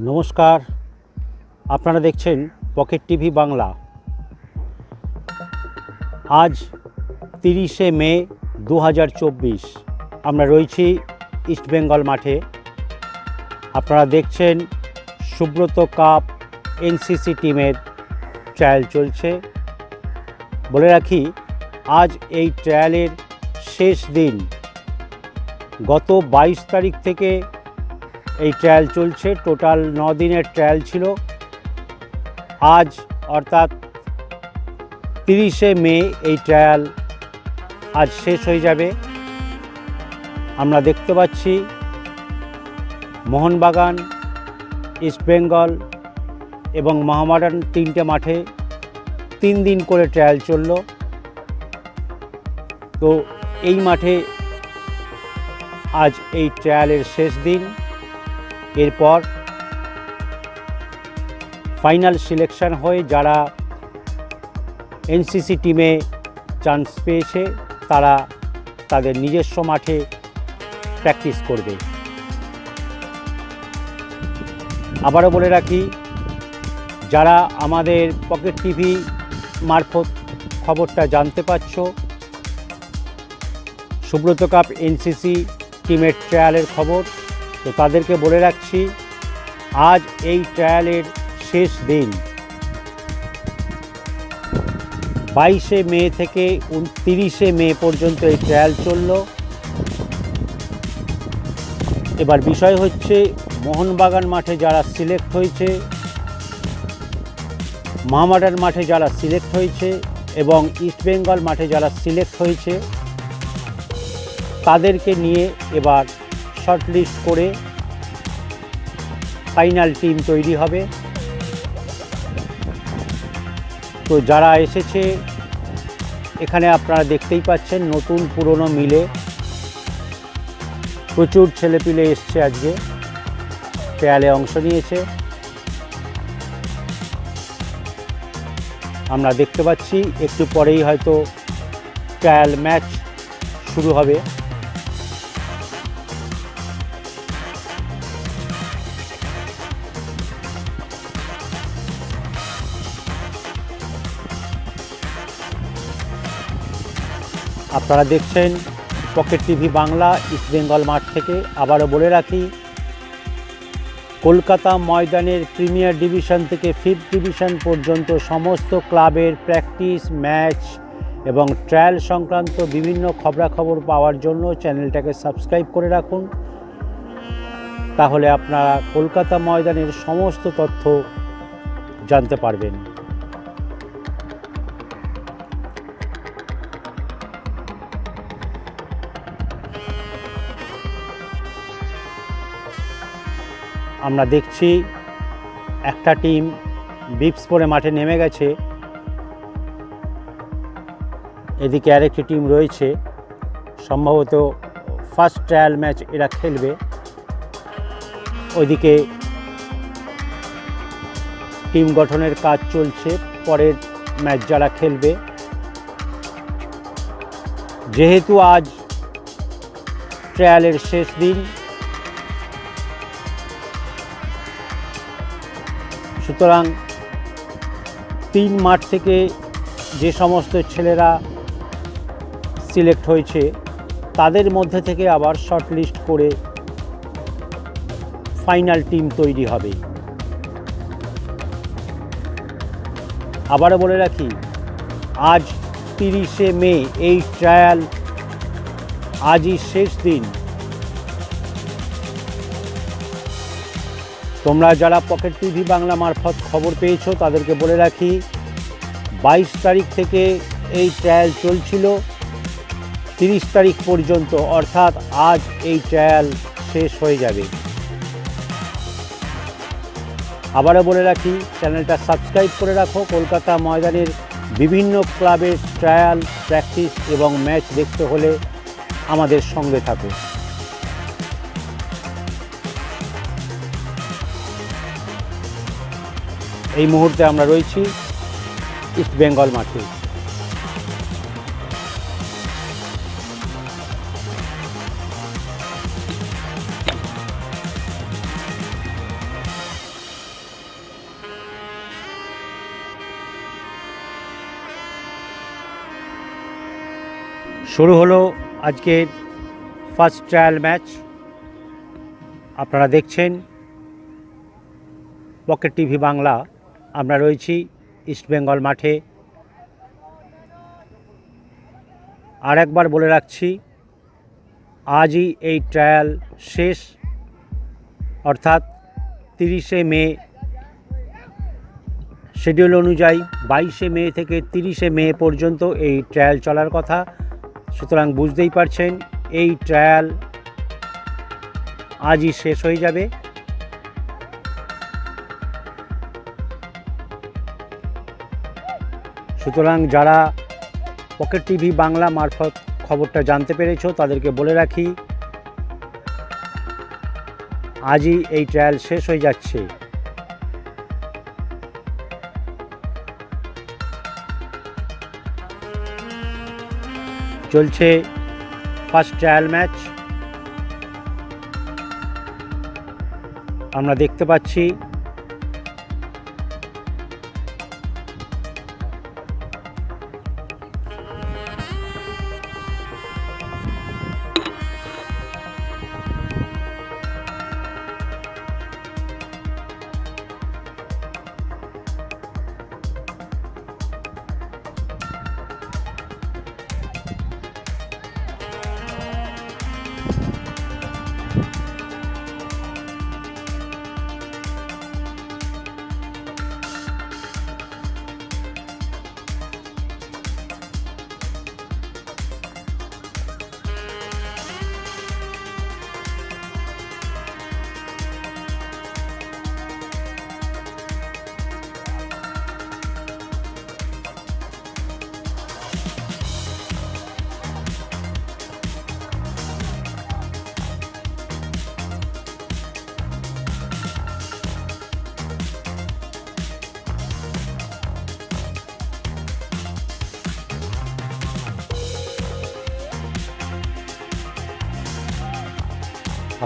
नमस्कार আপনারা দেখছেন পকেট টিভি বাংলা। আজ 30শে মে 2024 আমরা রয়েছি ইস্ট বেঙ্গল মাঠে। আপনারা দেখছেন সুব্রত কাপ এনসিসি টিমের ট্রায়াল চলছে। বলে রাখি আজ এই ট্রায়ালের শেষ দিন। গত 22 তারিখ থেকে এই ট্রায়াল চলছে। টোটাল 9 দিনের ট্রায়াল ছিল। আজ অর্থাৎ 30শে মে এই ট্রায়াল আজ শেষ হয়ে যাবে। আমরা দেখতে পাচ্ছি মোহনবাগান, ইস্ট বেঙ্গল এবং মোহামেডান তিনটে মাঠে 3 দিন করে ট্রায়াল চলল। তো এই মাঠে আজ এই ট্রায়ালের শেষ দিন। এরপর ফাইনাল সিলেকশন হয়ে যারা এনসিসি টিমে চান্স পেয়েছে তারা তাদের নিজস্ব মাঠে প্র্যাকটিস করবে। আবারও বলে রাখি, যারা আমাদের পকেট টিভি মারফত খবরটা জানতে পারছ, সুব্রত কাপ এনসিসি টিমের ট্রায়ালের খবর, তো তাদেরকে বলে রাখছি আজ এই ট্রায়ালের শেষ দিন। 22শে মে থেকে 29শে মে পর্যন্ত এই ট্রায়াল চলল। এবার বিষয় হচ্ছে মোহনবাগান মাঠে যারা সিলেক্ট হয়েছে, মোহামেডান মাঠে যারা সিলেক্ট হয়েছে এবং ইস্ট বেঙ্গল মাঠে যারা সিলেক্ট হয়েছে তাদেরকে নিয়ে এবার শর্টলিস্ট করে ফাইনাল টিম তৈরি হবে। তো যারা এসেছে এখানে আপনারা দেখতেই পাচ্ছেন, নতুন পুরনো মিলে প্রচুর ছেলেপিলে এসছে, আজকে ট্রায়ালে অংশ নিয়েছে। আমরা দেখতে পাচ্ছি একটু পরেই হয়তো ট্রায়াল ম্যাচ শুরু হবে। আপনারা দেখছেন pocket TV Bangla east Bengal মাঠ থেকে। আবারও বলে রাখি, কলকাতা ময়দানের প্রিমিয়ার ডিভিশন থেকে 5th ডিভিশন পর্যন্ত সমস্ত ক্লাবের প্র্যাকটিস, ম্যাচ এবং ট্রায়াল সংক্রান্ত বিভিন্ন খবরাখবর পাওয়ার জন্য চ্যানেলটাকে সাবস্ক্রাইব করে রাখুন। তাহলে আপনারা কলকাতা ময়দানের সমস্ত তথ্য জানতে পারবেন। আমরা দেখছি একটা টিম বিপস পরে মাঠে নেমে গেছে, এদিকে আরেকটি টিম রয়েছে, সম্ভবত ফার্স্ট ট্রায়াল ম্যাচ এরা খেলবে। ওইদিকে টিম গঠনের কাজ চলছে, পরের ম্যাচ যারা খেলবে। যেহেতু আজ ট্রায়ালের শেষ দিন, সুতরাং 3 মাঠ থেকে যে সমস্ত ছেলেরা সিলেক্ট হয়েছে তাদের মধ্যে থেকে আবার শর্টলিস্ট করে ফাইনাল টিম তৈরি হবে। আবারও বলে রাখি, আজ 30শে মে এই ট্রায়াল আজই শেষ দিন। তোমরা যারা পকেট টিভি বাংলা মারফত খবর পেয়েছো তাদেরকে বলে রাখি, 22 তারিখ থেকে এই ট্রায়াল চলছিল 30 তারিখ পর্যন্ত, অর্থাৎ আজ এই ট্রায়াল শেষ হয়ে যাবে। আবারও বলে রাখি, চ্যানেলটা সাবস্ক্রাইব করে রাখো। কলকাতা ময়দানের বিভিন্ন ক্লাবের ট্রায়াল, প্র্যাকটিস এবং ম্যাচ দেখতে হলে আমাদের সঙ্গে থাকো। এই মুহূর্তে আমরা রয়েছি ইস্ট বেঙ্গল মাঠে। শুরু হলো আজকের ফার্স্ট ট্রায়াল ম্যাচ। আপনারা দেখছেন পকেট টিভি বাংলা। আমরা রয়েছি ইস্টবেঙ্গল মাঠে। আর একবার বলে রাখছি, আজই এই ট্রায়াল শেষ, অর্থাৎ 30শে মে শিডিউল অনুযায়ী 22শে মে থেকে 30শে মে পর্যন্ত এই ট্রায়াল চলার কথা। সুতরাং বুঝতেই পারছেন এই ট্রায়াল আজই শেষ হয়ে যাবে। সুতরাং যারা পকেট টিভি বাংলা মারফত খবরটা জানতে পেরেছো তাদেরকে বলে রাখি, আজই এই ট্রায়াল শেষ হয়ে যাচ্ছে। চলছে ফার্স্ট ট্রায়াল ম্যাচ। আমরা দেখতে পাচ্ছি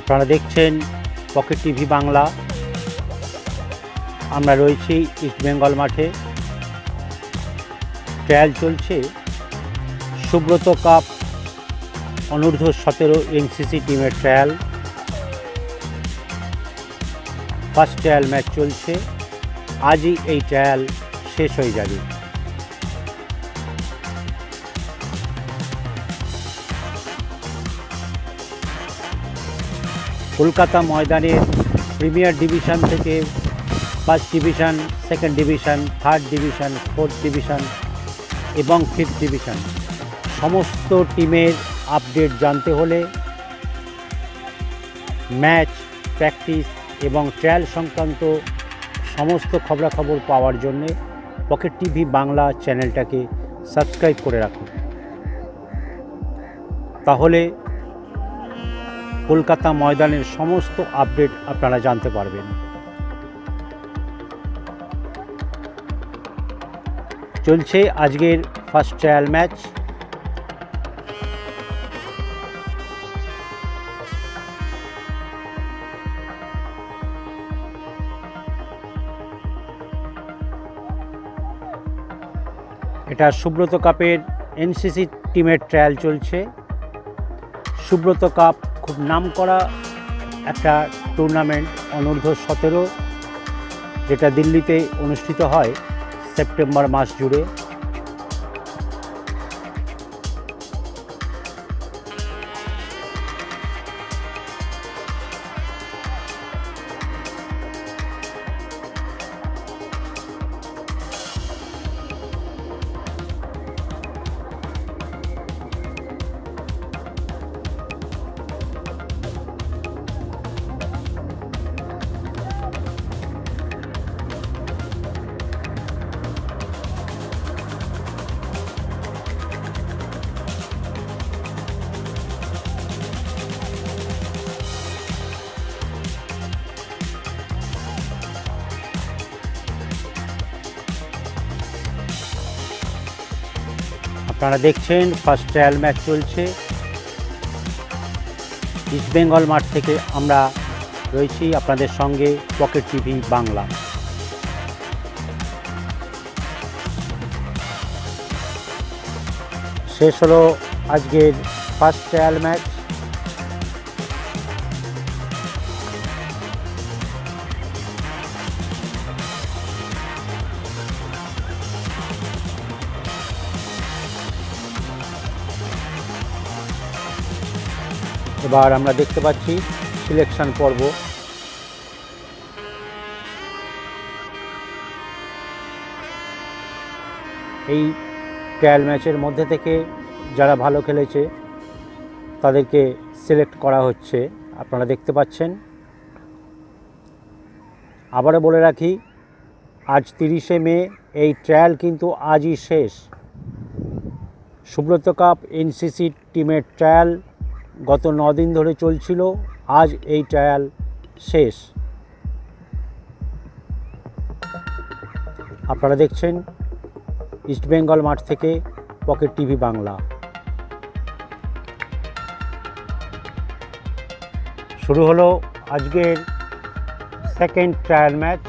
আপনারা দেখছেন পকেট টিভি বাংলা। আমরা রয়েছি ইস্টবেঙ্গল মাঠে। ট্রায়াল চলছে সুব্রত কাপ অনূর্ধ্ব 17 এনসিসি টিমের ট্রায়াল। ফার্স্ট ট্রায়াল ম্যাচ চলছে, আজই এই ট্রায়াল শেষ হয়ে যাবে। কলকাতা ময়দানের প্রিমিয়ার ডিভিশন থেকে first division, second division, third division, fourth division এবং ফিফথ ডিভিশন সমস্ত টিমের আপডেট জানতে হলে ম্যাচ, প্র্যাকটিস এবং ট্রায়াল সংক্রান্ত সমস্ত খবরাখবর পাওয়ার জন্যে পকেট টিভি বাংলা চ্যানেলটাকে সাবস্ক্রাইব করে রাখুন। তাহলে কলকাতা ময়দানের সমস্ত আপডেট আপনারা জানতে পারবেন। চলছে আজকের ফার্স্ট ট্রায়াল ম্যাচ। এটা সুব্রত কাপের এনসিসি টিমের ট্রায়াল চলছে। সুব্রত কাপ খুব নামকরা একটা টুর্নামেন্ট, অনূর্ধ্ব 17, যেটা দিল্লিতে অনুষ্ঠিত হয় সেপ্টেম্বর মাস জুড়ে। আপনারা দেখছেন ফার্স্ট ট্রায়াল ম্যাচ চলছে। ইস্টবেঙ্গল মাঠ থেকে আমরা রয়েছি আপনাদের সঙ্গে পকেট টিভি বাংলা। শেষ হলো আজকের ফার্স্ট ট্রায়াল ম্যাচ। এবার আমরা দেখতে পাচ্ছি সিলেকশন পর্ব। এই ট্রায়াল ম্যাচের মধ্যে থেকে যারা ভালো খেলেছে তাদেরকে সিলেক্ট করা হচ্ছে, আপনারা দেখতে পাচ্ছেন। আবারও বলে রাখি, আজ 30শে মে, এই ট্রায়াল কিন্তু আজই শেষ। সুব্রত কাপ এনসিসি টিমের ট্রায়াল গত 9 দিন ধরে চলছিল, আজ এই ট্রায়াল শেষ। আপনারা দেখছেন ইস্টবেঙ্গল মাঠ থেকে পকেট টিভি বাংলা। শুরু হলো আজকের সেকেন্ড ট্রায়াল ম্যাচ।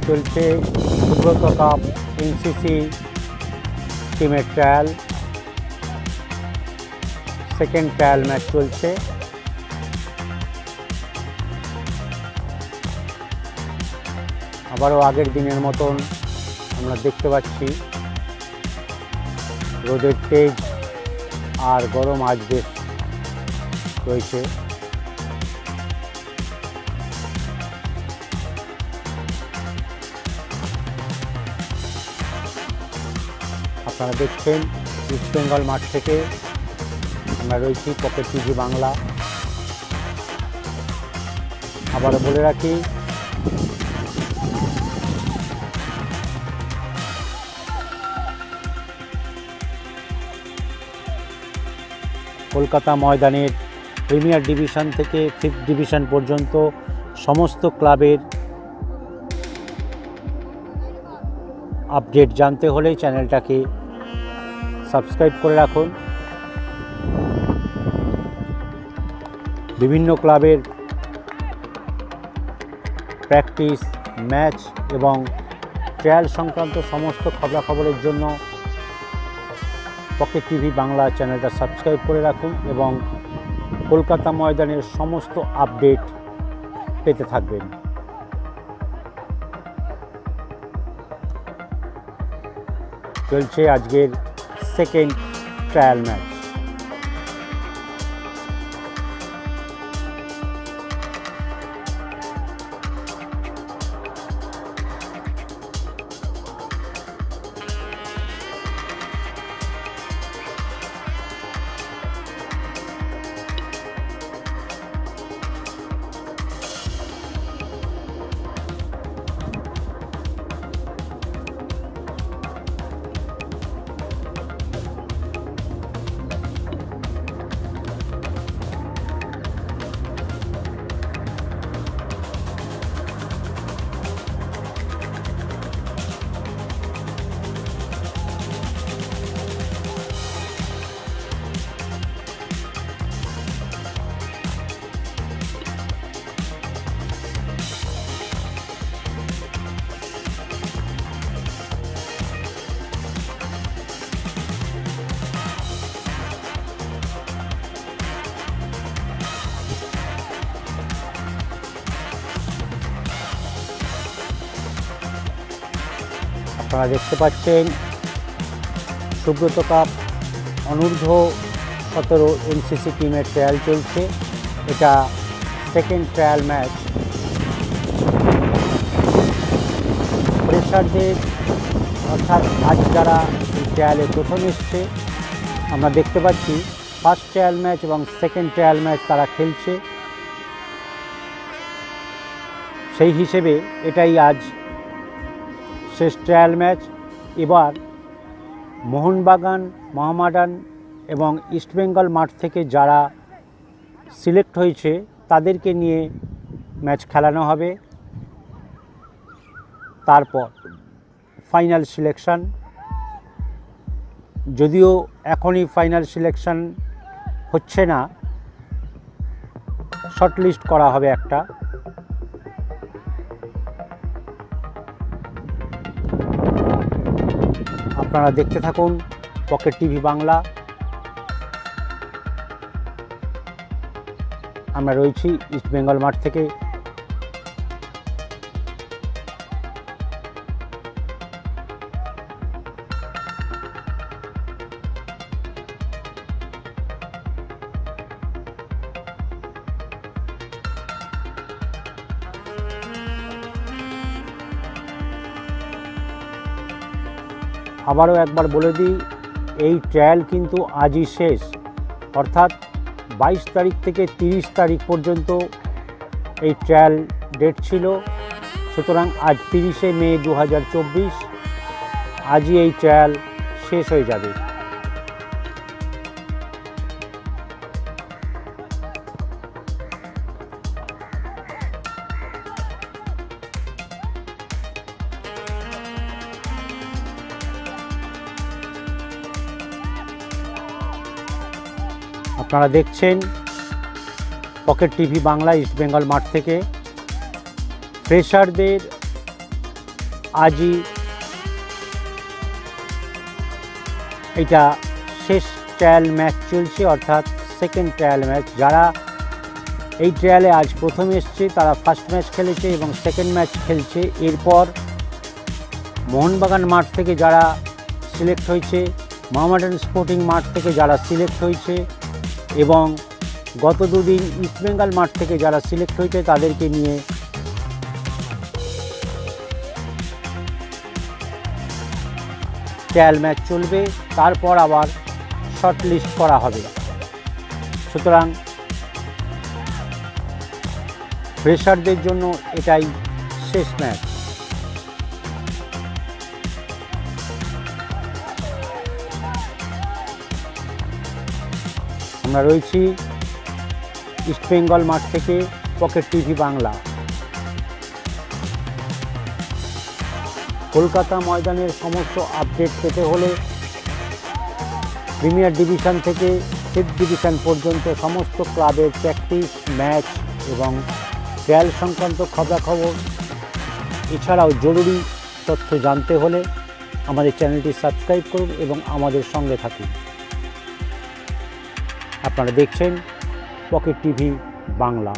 চলছে সুব্রত কাপ এনসিসি টিমের ট্রায়াল, সেকেন্ড ট্রায়াল ম্যাচ চলছে। আবারও আগের দিনের মতন আমরা দেখতে পাচ্ছি রোদের তেজ আর গরম আজ বেশ রয়েছে। আপনারা দেখছেন ইস্টবেঙ্গল মাঠ থেকে আমরা রয়েছি পকেট টিভি বাংলা। আবারও বলে রাখি, কলকাতা ময়দানের প্রিমিয়ার ডিভিশন থেকে 5th ডিভিশন পর্যন্ত সমস্ত ক্লাবের আপডেট জানতে হলে চ্যানেলটাকে সাবস্ক্রাইব করে রাখুন। বিভিন্ন ক্লাবের প্র্যাকটিস, ম্যাচ এবং ট্রায়াল সংক্রান্ত সমস্ত খবরাখবরের জন্য পকেট টিভি বাংলা চ্যানেলটা সাবস্ক্রাইব করে রাখুন এবং কলকাতা ময়দানের সমস্ত আপডেট পেতে থাকবেন। চলছে আজকের সেকেন্ড ট্রায়াল ম্যাচ। আপনারা দেখতে পাচ্ছেন সুব্রত কাপ অনূর্ধ্ব 17 এনসিসি টিমের ট্রায়াল চলছে। এটা সেকেন্ড ট্রায়াল ম্যাচ। ফ্রেশারদের অর্থাৎ আজ যারা এই ট্রায়ালে প্রথম এসছে, আমরা দেখতে পাচ্ছি ফার্স্ট ট্রায়াল ম্যাচ এবং সেকেন্ড ট্রায়াল ম্যাচ তারা খেলছে। সেই হিসেবে এটাই আজ শেষ ট্রায়াল ম্যাচ। এবার মোহামেডান এবং ইস্টবেঙ্গল মাঠ থেকে যারা সিলেক্ট হয়েছে তাদেরকে নিয়ে ম্যাচ খেলানো হবে। তারপর ফাইনাল সিলেকশন, যদিও এখনই ফাইনাল সিলেকশন হচ্ছে না, শর্টলিস্ট করা হবে একটা। আপনারা দেখতে থাকুন পকেট টিভি বাংলা। আমরা রয়েছি ইস্টবেঙ্গল মাঠ থেকে। আবারও একবার বলে দিই, এই ট্রায়াল কিন্তু আজই শেষ, অর্থাৎ 22 তারিখ থেকে 30 তারিখ পর্যন্ত এই ট্রায়াল ডেট ছিল। সুতরাং আজ 30শে মে 2024, আজই এই ট্রায়াল শেষ হয়ে যাবে। আপনারা দেখছেন পকেট টিভি বাংলা ইস্টবেঙ্গল মাঠ থেকে। ফ্রেশারদের আজই এটা শেষ ট্রায়াল ম্যাচ চলছে, অর্থাৎ সেকেন্ড ট্রায়াল ম্যাচ। যারা এই ট্রায়ালে আজ প্রথম এসছে তারা ফার্স্ট ম্যাচ খেলেছে এবং সেকেন্ড ম্যাচ খেলছে। এরপর মোহনবাগান মাঠ থেকে যারা সিলেক্ট হয়েছে, মোহামেডান স্পোর্টিং মাঠ থেকে যারা সিলেক্ট হয়েছে এবং গত দুদিন ইস্টবেঙ্গল মাঠ থেকে যারা সিলেক্ট হয়েছে তাদেরকে নিয়ে ট্রায়াল ম্যাচ চলবে। তারপর আবার শর্ট লিস্ট করা হবে। সুতরাং ফ্রেশারদের জন্য এটাই শেষ ম্যাচ। আমরা রয়েছি ইস্টবেঙ্গল মাঠ থেকে পকেট টিভি বাংলা। কলকাতা ময়দানের সমস্ত আপডেট পেতে হলে প্রিমিয়ার ডিভিশন থেকে ফিফথ ডিভিশন পর্যন্ত সমস্ত ক্লাবের প্র্যাকটিস, ম্যাচ এবং ট্রায়াল সংক্রান্ত খবরাখবর, এছাড়াও জরুরি তথ্য জানতে হলে আমাদের চ্যানেলটি সাবস্ক্রাইব করুন এবং আমাদের সঙ্গে থাকুন। আপনারা দেখছেন পকেট টিভি বাংলা।